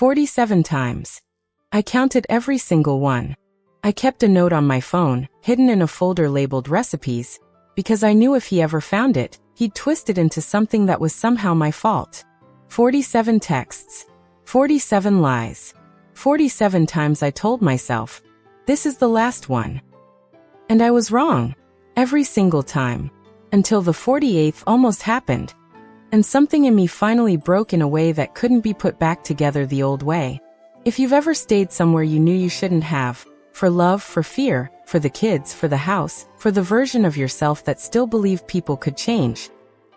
47 times. I counted every single one. I kept a note on my phone, hidden in a folder labeled recipes, because I knew if he ever found it, he'd twist it into something that was somehow my fault. 47 texts. 47 lies. 47 times I told myself, this is the last one. And I was wrong. Every single time. Until the 48th almost happened. And something in me finally broke in a way that couldn't be put back together the old way. If you've ever stayed somewhere you knew you shouldn't have, for love, for fear, for the kids, for the house, for the version of yourself that still believed people could change,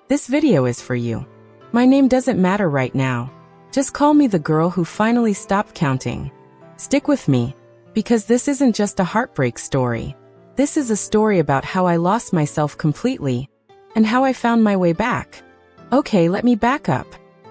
this video is for you. My name doesn't matter right now. Just call me the girl who finally stopped counting. Stick with me, because this isn't just a heartbreak story. This is a story about how I lost myself completely, and how I found my way back. Okay, let me back up.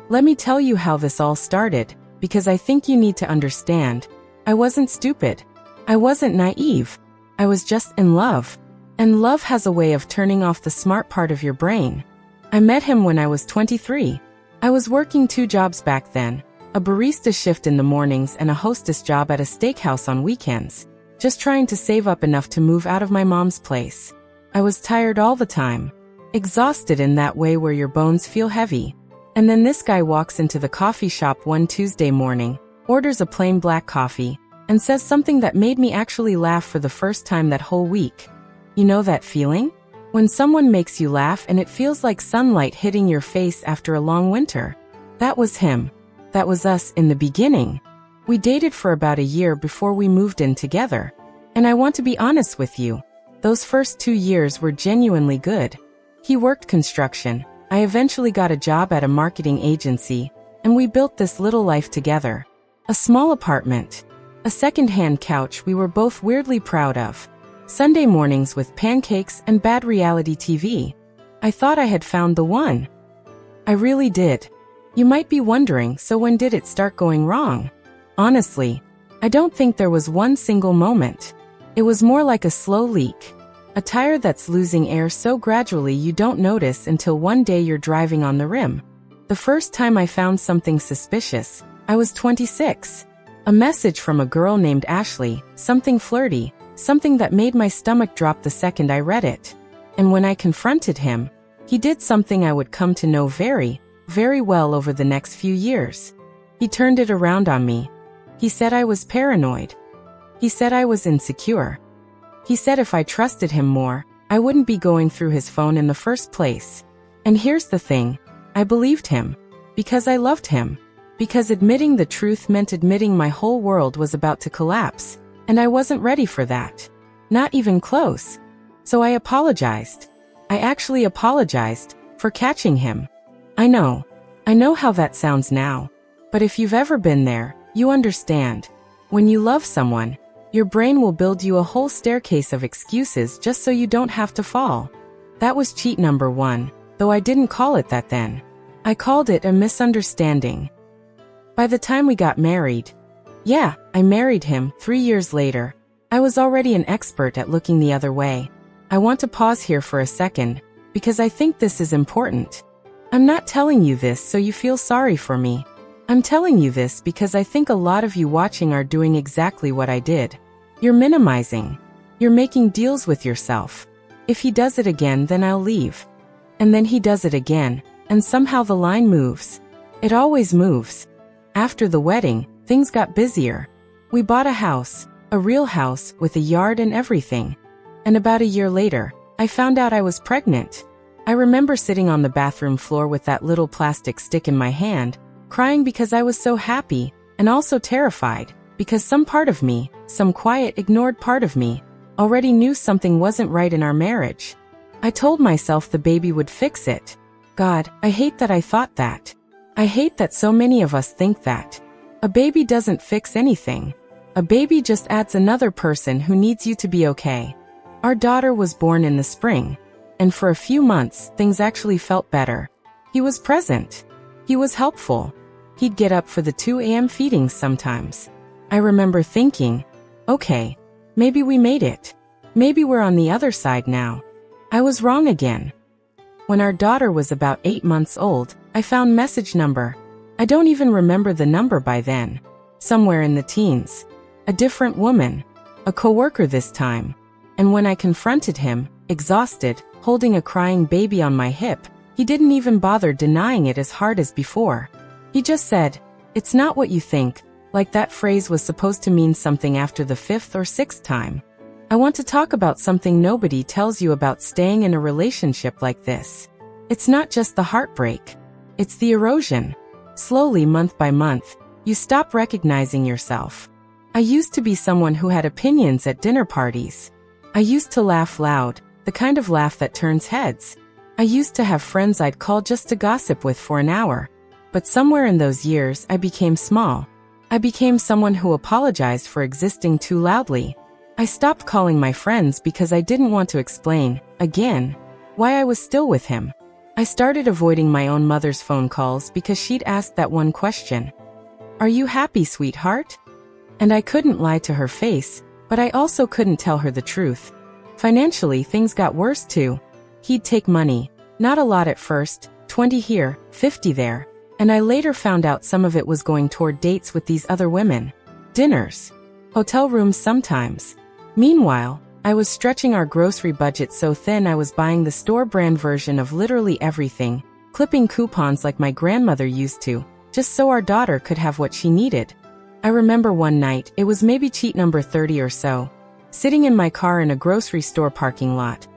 Let me tell you how this all started, because I think you need to understand. I wasn't stupid. I wasn't naive. I was just in love. And love has a way of turning off the smart part of your brain. I met him when I was 23. I was working 2 jobs back then, a barista shift in the mornings and a hostess job at a steakhouse on weekends, just trying to save up enough to move out of my mom's place. I was tired all the time, exhausted in that way where your bones feel heavy. And then this guy walks into the coffee shop one Tuesday morning, orders a plain black coffee, and says something that made me actually laugh for the first time that whole week. You know that feeling? When someone makes you laugh and it feels like sunlight hitting your face after a long winter. That was him. That was us in the beginning. We dated for about a year before we moved in together. And I want to be honest with you. Those first 2 years were genuinely good. He worked construction. I eventually got a job at a marketing agency, and we built this little life together. A small apartment. A second-hand couch we were both weirdly proud of. Sunday mornings with pancakes and bad reality TV. I thought I had found the one. I really did. You might be wondering, so when did it start going wrong? Honestly, I don't think there was one single moment. It was more like a slow leak. A tire that's losing air so gradually you don't notice until one day you're driving on the rim. The first time I found something suspicious, I was 26. A message from a girl named Ashley, something flirty, something that made my stomach drop the second I read it. And when I confronted him, he did something I would come to know very, very well over the next few years. He turned it around on me. He said I was paranoid. He said I was insecure. He said if I trusted him more, I wouldn't be going through his phone in the first place. And here's the thing, I believed him. Because I loved him. Because admitting the truth meant admitting my whole world was about to collapse. And I wasn't ready for that. Not even close. So I apologized. I actually apologized for catching him. I know how that sounds now. But if you've ever been there, you understand. When you love someone, your brain will build you a whole staircase of excuses just so you don't have to fall. That was cheat number 1, though I didn't call it that then. I called it a misunderstanding. By the time we got married, I married him 3 years later. I was already an expert at looking the other way. I want to pause here for a second, because I think this is important. I'm not telling you this so you feel sorry for me. I'm telling you this because I think a lot of you watching are doing exactly what I did. You're minimizing. You're making deals with yourself. If he does it again, then I'll leave. And then he does it again, and somehow the line moves. It always moves. After the wedding, things got busier. We bought a house, a real house, with a yard and everything. And about a year later, I found out I was pregnant. I remember sitting on the bathroom floor with that little plastic stick in my hand, crying because I was so happy, and also terrified, because some part of me, some quiet, ignored part of me, already knew something wasn't right in our marriage. I told myself the baby would fix it. God, I hate that I thought that. I hate that so many of us think that. A baby doesn't fix anything. A baby just adds another person who needs you to be okay. Our daughter was born in the spring, and for a few months, things actually felt better. He was present. He was helpful. He'd get up for the 2 a.m. feedings sometimes. I remember thinking, okay, maybe we made it. Maybe we're on the other side now. I was wrong again. When our daughter was about 8 months old, I found message number. I don't even remember the number by then. Somewhere in the teens. A different woman. A coworker this time. And when I confronted him, exhausted, holding a crying baby on my hip, he didn't even bother denying it as hard as before. He just said, "It's not what you think," like that phrase was supposed to mean something after the fifth or sixth time. I want to talk about something nobody tells you about staying in a relationship like this. It's not just the heartbreak. It's the erosion. Slowly, month by month, you stop recognizing yourself. I used to be someone who had opinions at dinner parties. I used to laugh loud, the kind of laugh that turns heads. I used to have friends I'd call just to gossip with for an hour. But somewhere in those years, I became small. I became someone who apologized for existing too loudly. I stopped calling my friends because I didn't want to explain, again, why I was still with him. I started avoiding my own mother's phone calls because she'd asked that one question. "Are you happy, sweetheart?" And I couldn't lie to her face, but I also couldn't tell her the truth. Financially, things got worse too. He'd take money, not a lot at first, 20 here, 50 there. And I later found out some of it was going toward dates with these other women. Dinners. Hotel rooms sometimes. Meanwhile, I was stretching our grocery budget so thin I was buying the store brand version of literally everything, clipping coupons like my grandmother used to, just so our daughter could have what she needed. I remember one night, it was maybe cheat number 30 or so, sitting in my car in a grocery store parking lot.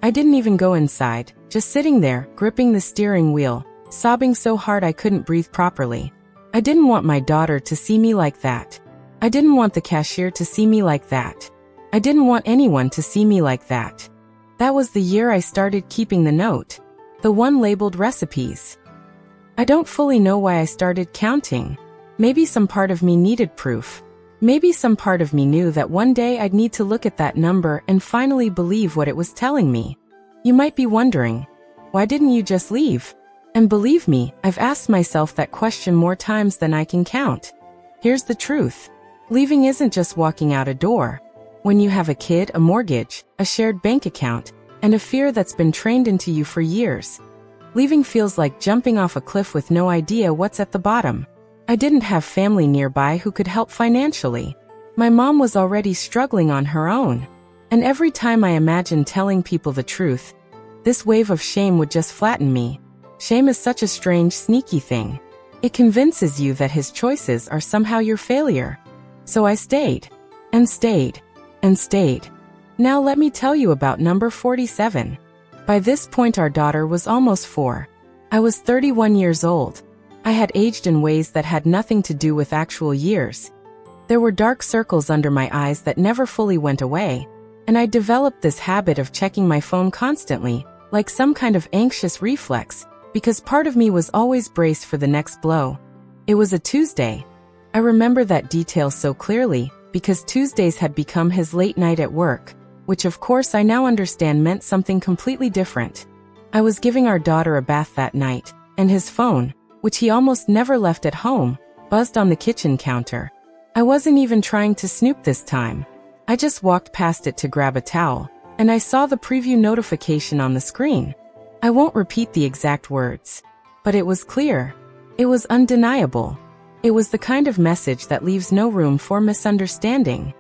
I didn't even go inside, just sitting there, gripping the steering wheel, sobbing so hard I couldn't breathe properly. I didn't want my daughter to see me like that. I didn't want the cashier to see me like that. I didn't want anyone to see me like that. That was the year I started keeping the note. The one labeled recipes. I don't fully know why I started counting. Maybe some part of me needed proof. Maybe some part of me knew that one day I'd need to look at that number and finally believe what it was telling me. You might be wondering, why didn't you just leave? And believe me, I've asked myself that question more times than I can count. Here's the truth. Leaving isn't just walking out a door. When you have a kid, a mortgage, a shared bank account, and a fear that's been trained into you for years, leaving feels like jumping off a cliff with no idea what's at the bottom. I didn't have family nearby who could help financially. My mom was already struggling on her own. And every time I imagined telling people the truth, this wave of shame would just flatten me. Shame is such a strange, sneaky thing. It convinces you that his choices are somehow your failure. So I stayed, and stayed, and stayed. Now let me tell you about number 47. By this point our daughter was almost 4. I was 31 years old. I had aged in ways that had nothing to do with actual years. There were dark circles under my eyes that never fully went away, and I developed this habit of checking my phone constantly, like some kind of anxious reflex, because part of me was always braced for the next blow. It was a Tuesday. I remember that detail so clearly, because Tuesdays had become his late night at work, which of course I now understand meant something completely different. I was giving our daughter a bath that night, and his phone, which he almost never left at home, buzzed on the kitchen counter. I wasn't even trying to snoop this time. I just walked past it to grab a towel, and I saw the preview notification on the screen. I won't repeat the exact words, but it was clear. It was undeniable. It was the kind of message that leaves no room for misunderstanding.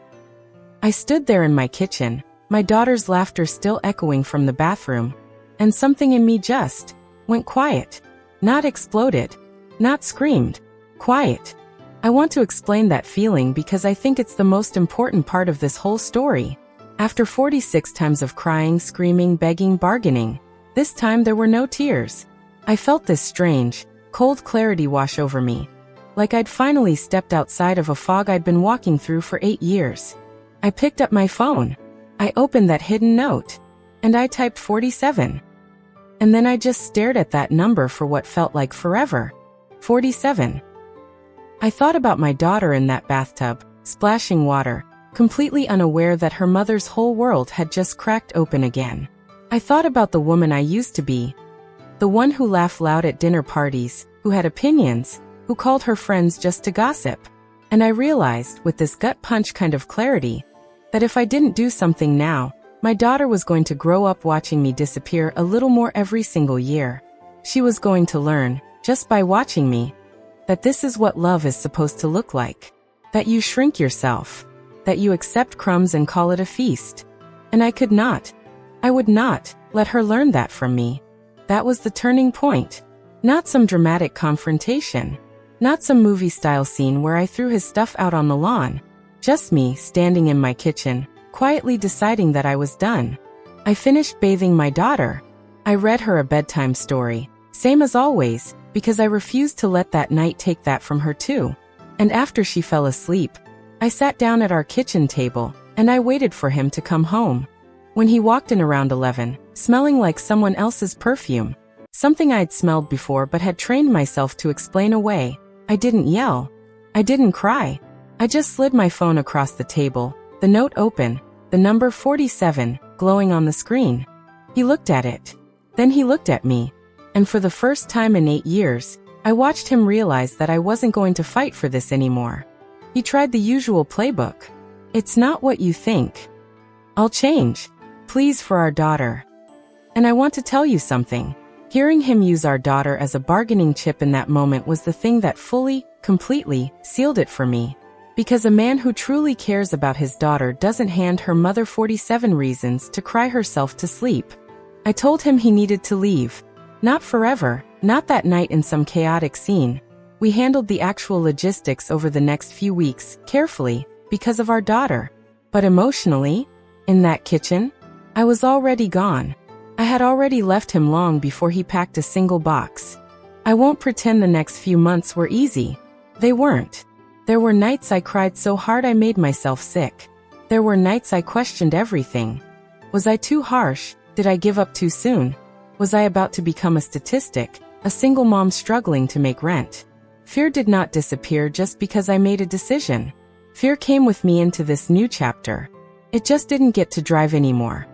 I stood there in my kitchen, my daughter's laughter still echoing from the bathroom, and something in me just went quiet. Not exploded, not screamed, quiet. I want to explain that feeling because I think it's the most important part of this whole story. After 46 times of crying, screaming, begging, bargaining, this time there were no tears. I felt this strange, cold clarity wash over me, like I'd finally stepped outside of a fog I'd been walking through for 8 years. I picked up my phone. I opened that hidden note, and I typed 47. And then I just stared at that number for what felt like forever. 47. I thought about my daughter in that bathtub, splashing water, completely unaware that her mother's whole world had just cracked open again. I thought about the woman I used to be, the one who laughed loud at dinner parties, who had opinions, who called her friends just to gossip. And I realized, with this gut punch kind of clarity, that if I didn't do something now, my daughter was going to grow up watching me disappear a little more every single year. She was going to learn, just by watching me, that this is what love is supposed to look like. That you shrink yourself. That you accept crumbs and call it a feast. And I would not, let her learn that from me. That was the turning point. Not some dramatic confrontation. Not some movie-style scene where I threw his stuff out on the lawn. Just me standing in my kitchen, quietly deciding that I was done. I finished bathing my daughter. I read her a bedtime story, same as always, because I refused to let that night take that from her too. And after she fell asleep, I sat down at our kitchen table, and I waited for him to come home. When he walked in around 11, smelling like someone else's perfume, something I'd smelled before but had trained myself to explain away, I didn't yell. I didn't cry. I just slid my phone across the table, the note open, the number 47, glowing on the screen. He looked at it. Then he looked at me. And for the first time in 8 years, I watched him realize that I wasn't going to fight for this anymore. He tried the usual playbook. It's not what you think. I'll change. Please, for our daughter. And I want to tell you something. Hearing him use our daughter as a bargaining chip in that moment was the thing that fully, completely, sealed it for me. Because a man who truly cares about his daughter doesn't hand her mother 47 reasons to cry herself to sleep. I told him he needed to leave. Not forever, not that night in some chaotic scene. We handled the actual logistics over the next few weeks, carefully, because of our daughter. But emotionally, in that kitchen, I was already gone. I had already left him long before he packed a single box. I won't pretend the next few months were easy. They weren't. There were nights I cried so hard I made myself sick. There were nights I questioned everything. Was I too harsh? Did I give up too soon? Was I about to become a statistic, a single mom struggling to make rent? Fear did not disappear just because I made a decision. Fear came with me into this new chapter. It just didn't get to drive anymore.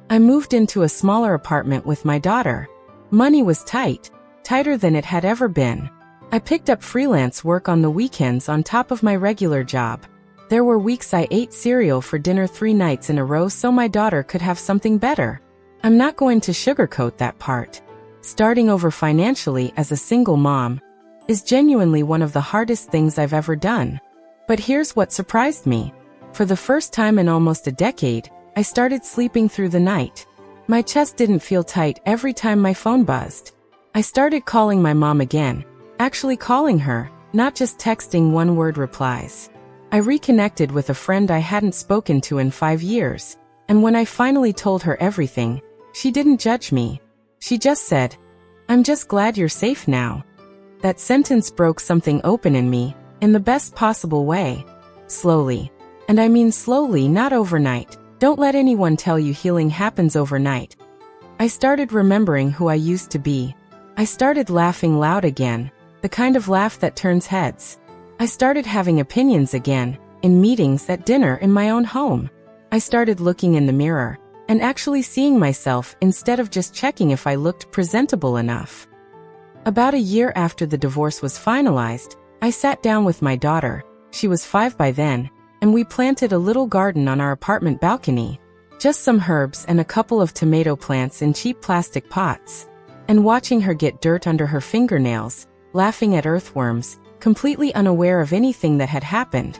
I moved into a smaller apartment with my daughter. Money was tight, tighter than it had ever been. I picked up freelance work on the weekends on top of my regular job. There were weeks I ate cereal for dinner 3 nights in a row so my daughter could have something better. I'm not going to sugarcoat that part. Starting over financially as a single mom is genuinely one of the hardest things I've ever done. But here's what surprised me. For the first time in almost a decade, I started sleeping through the night. My chest didn't feel tight every time my phone buzzed. I started calling my mom again. Actually calling her, not just texting one-word replies. I reconnected with a friend I hadn't spoken to in 5 years, and when I finally told her everything, she didn't judge me. She just said, "I'm just glad you're safe now." That sentence broke something open in me, in the best possible way. Slowly. And I mean slowly, not overnight. Don't let anyone tell you healing happens overnight. I started remembering who I used to be. I started laughing loud again. The kind of laugh that turns heads. I started having opinions again, in meetings, at dinner, in my own home. I started looking in the mirror, and actually seeing myself instead of just checking if I looked presentable enough. About a year after the divorce was finalized, I sat down with my daughter, she was 5 by then, and we planted a little garden on our apartment balcony. Just some herbs and a couple of tomato plants in cheap plastic pots. And watching her get dirt under her fingernails, laughing at earthworms, completely unaware of anything that had happened.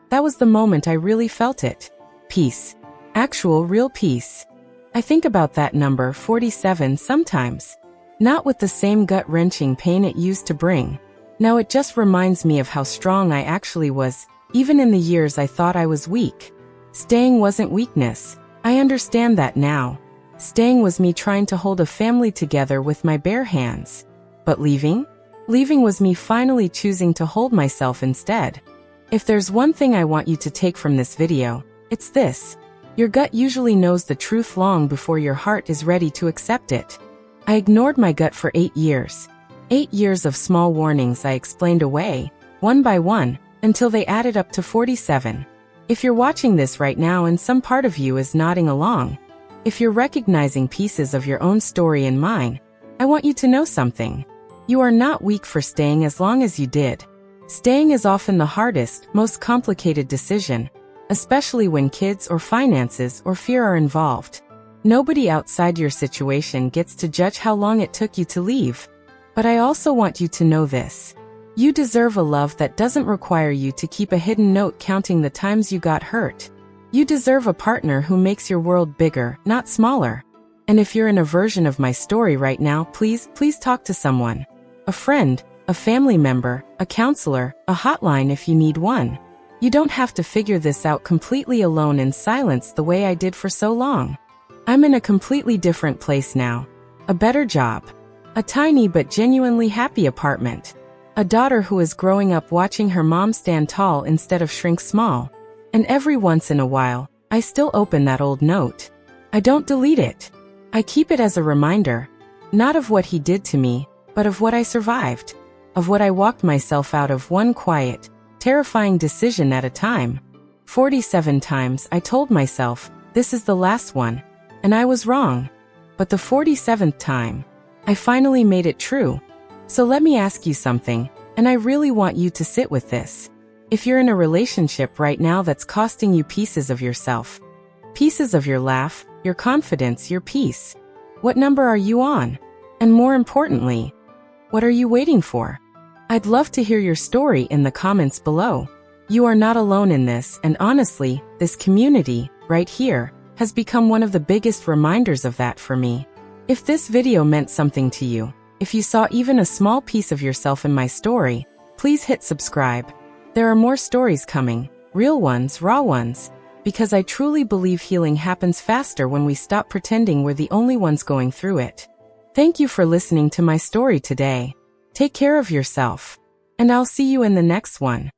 That was the moment I really felt it. Peace. Actual real peace. I think about that number 47 sometimes. Not with the same gut-wrenching pain it used to bring. Now it just reminds me of how strong I actually was, even in the years I thought I was weak. Staying wasn't weakness. I understand that now. Staying was me trying to hold a family together with my bare hands. But leaving? Leaving was me finally choosing to hold myself instead. If there's one thing I want you to take from this video, it's this. Your gut usually knows the truth long before your heart is ready to accept it. I ignored my gut for 8 years. 8 years of small warnings I explained away, one by one, until they added up to 47. If you're watching this right now and some part of you is nodding along, if you're recognizing pieces of your own story in mine, I want you to know something. You are not weak for staying as long as you did. Staying is often the hardest, most complicated decision, especially when kids or finances or fear are involved. Nobody outside your situation gets to judge how long it took you to leave. But I also want you to know this. You deserve a love that doesn't require you to keep a hidden note counting the times you got hurt. You deserve a partner who makes your world bigger, not smaller. And if you're in a version of my story right now, please talk to someone. A friend, a family member, a counselor, a hotline if you need one. You don't have to figure this out completely alone in silence the way I did for so long. I'm in a completely different place now. A better job. A tiny but genuinely happy apartment. A daughter who is growing up watching her mom stand tall instead of shrink small. And every once in a while, I still open that old note. I don't delete it. I keep it as a reminder, not of what he did to me, but of what I survived. Of what I walked myself out of one quiet, terrifying decision at a time. 47 times I told myself, this is the last one. And I was wrong. But the 47th time, I finally made it true. So let me ask you something, and I really want you to sit with this. If you're in a relationship right now that's costing you pieces of yourself, pieces of your laugh, your confidence, your peace, what number are you on? And more importantly, what are you waiting for? I'd love to hear your story in the comments below. You are not alone in this, and honestly, this community, right here, has become one of the biggest reminders of that for me. If this video meant something to you, if you saw even a small piece of yourself in my story, please hit subscribe. There are more stories coming, real ones, raw ones, because I truly believe healing happens faster when we stop pretending we're the only ones going through it. Thank you for listening to my story today. Take care of yourself, and I'll see you in the next one.